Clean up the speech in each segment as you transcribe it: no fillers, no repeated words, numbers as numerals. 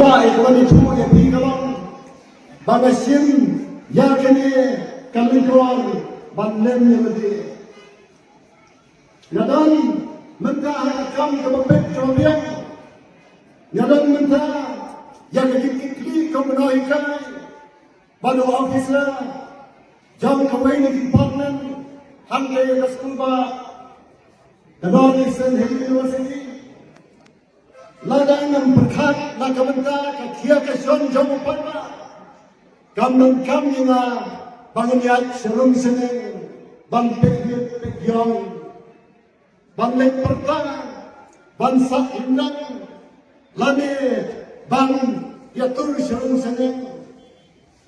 Kapa ekonomi tu yang di dalam bagasim ya kini kami keluar bandem yang lebih. Nadan mentah kami kebabek kemudian. Nadan mentah yang dikikli kemenahikan pada officer jam kawai di department hanggai sekolah Nadan Eastern University. Ladang yang berkat nak mentah kakia keson jauh pada kamnam kami na bangyat serung seneng bang pekyong bang lek pertang bangsa indang lani bang yatur serung seneng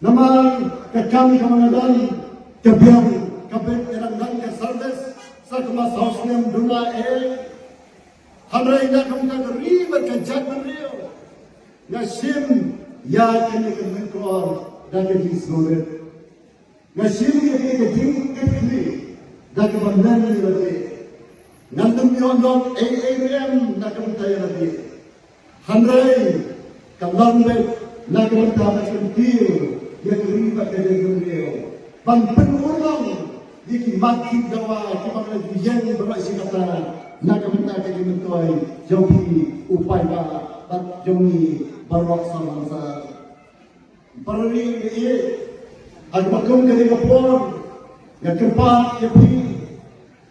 nama kekam kamangadan kebiang kabet erangdan ke service sakmas hosnem duna Hamrai na kung kagari magkajat ng rio. Ngasim ya kini kemengkor daga jisgoret. Ngasim ya kini kejingketli daga bandan ni lagi. Nandung yondong AAM na kamtaya lagi. Hamrai kalambet na kamtaya kentil ya kiri magkajat ng rio. Pangpenurang di kimakit dawa kimakit yang berasi kata. Nak minta ke mentuai jauhi upaya tak jauhi barak sama-sama. Perli ini ada makum ke Singapura, yang keempat jauhi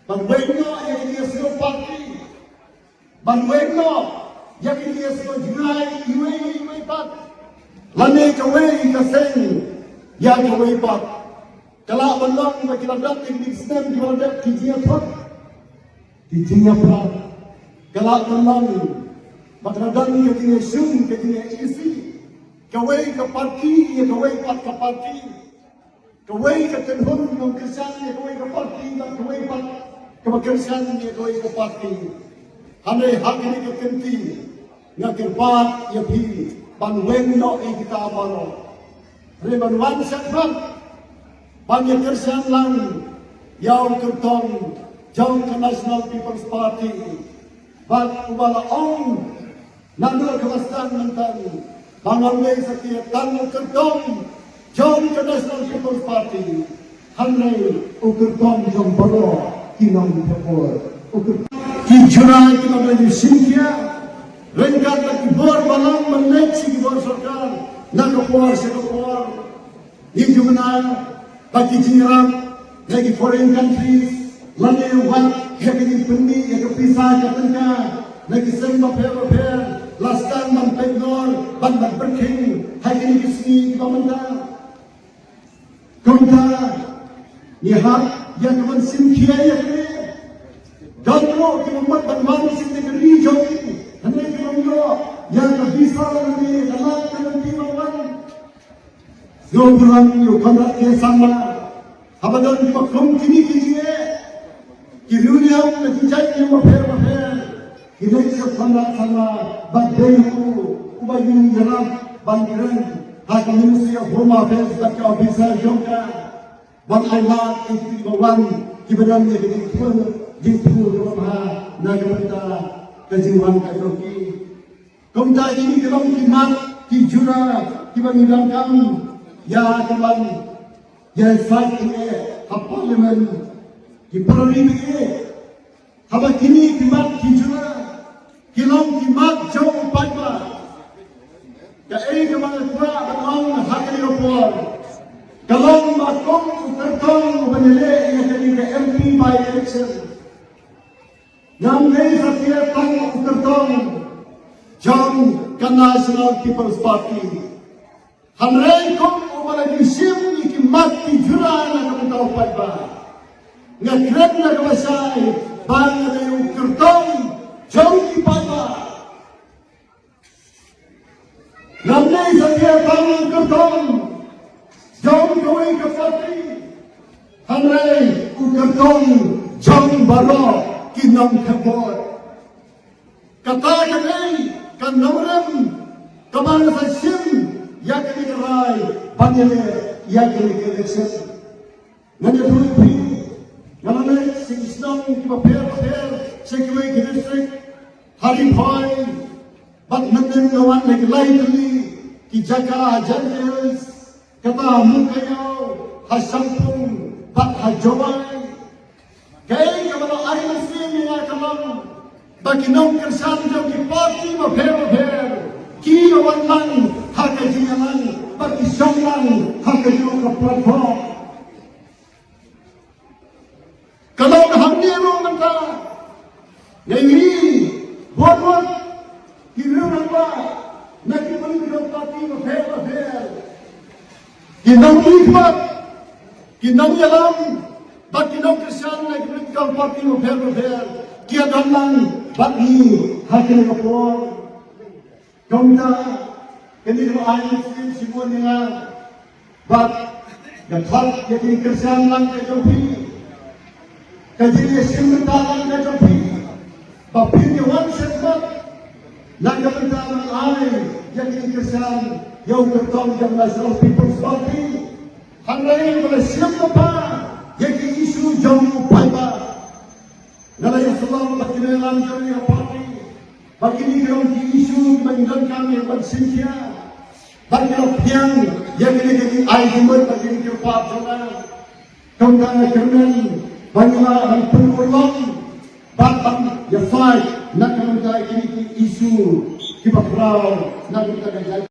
banweno yang dia suruh parti, banweno yang dia suruh jenai iwe pat, lani kawai kaseng yang kawai pat. Kalau belang bagi landak yang Islam di landak kijian thot. Dijinya pula galak telang makradang ketingnya sum ketingnya isi kawai ke parti ya kawai pat ke parti kawai ke tenhun yang kersan ya kawai ke parti dan kawai pat ke kersan ya kawai ke parti hane hak ini ke kenti ngakir pat ya pi banwen no kita abaro reban wan sakman ban ya kersan lang yaw kertong jauh ke National People's Party, bak ubala ong nandur kewastan mentan, bangun lagi setiap tangan kertong jauh ke National People's Party, hanai ukertong jauh balo kinong pepor, kijuna kita beli sinkia, rengkat lagi bor balang meneksi bor sarkar, nak keluar sekepor, hijaunya bagi jiran lagi foreign countries. Lalu wan yang pendi yang kepisah katanya lagi sering berper lastan mempenor bandar berking hari ini kesini kita menda kumta nihat yang keman simkia yang ini dalo kita mat bandar sing negeri jogi hendak kita mendo yang kepisah lagi dalam nanti mawan zobrang yo kandak ke sama abadan kita kum kini kijiye Kiruliam menjadi yang berper, kita sepanjang sama badaiku, ubayu jalan bandiran, hak manusia rumah fes tak officer jongka, bang ayat itu bawan kiberamnya gitu rumah nagamenta kejiwaan kajoki, komta ini kalau kimat kijura kibang kami ya teman ya sakit parlimen di parlimen ini, haba kini kimat kijuna, kilong kimat jauh payah, kaya kemana pula berlaung hakni opor, kalau makom tertong menilai yang jadi ke MP by election, yang ini setiap tang tertong jauh ke National People's Party, hanrai kom ubalagi sim kimat kijuna na kementau payah. Ngakret na kawasay bang na yung kertong jauh di pada nandai saja bang kertong jauh kawai kapati hanrai u kertong jauh baro kinong kabor kata kanay kan namram kamana sa sim yakni karay banyale yakni election nangyatuloy Nalala sing Islam kipaper sing kiway district hari phai bat nandin gawan like lightly kijaka janjils kata mukayo hasampung bat hajawai kay kamalo ay nasimi nga kamang baginong kersan jaw ki party mapher ki awan lang hakajiyalan pag-isang lang hakajiyo ka platform kalau nahamniro man ka ngayon buwan hiruran ba nagkipaligro party mapher kinang ikmat kinang yalam bat kinang kersan nagkipaligro party mapher kia damang bat ni hakin kapor Kamda, kini ko ayos din simon nga, bat, naghat, yakin kersan lang kayo pi, kajili simentalan kayo pi, papinyawan setbat, nagkamantalan ay, yakin kersan, yung kertong yung National People's Party, hanggang wala siyang pa, yakin isu yung upay ba, nalayan salam, bakinalang yung party, Bagini kalau isu meninggalkan kami bersedia, bagi orang yang ini argument bagi kita sana, kemudian banyak penurunan, batang ya fight nak kemudian ini isu kita berau nak kita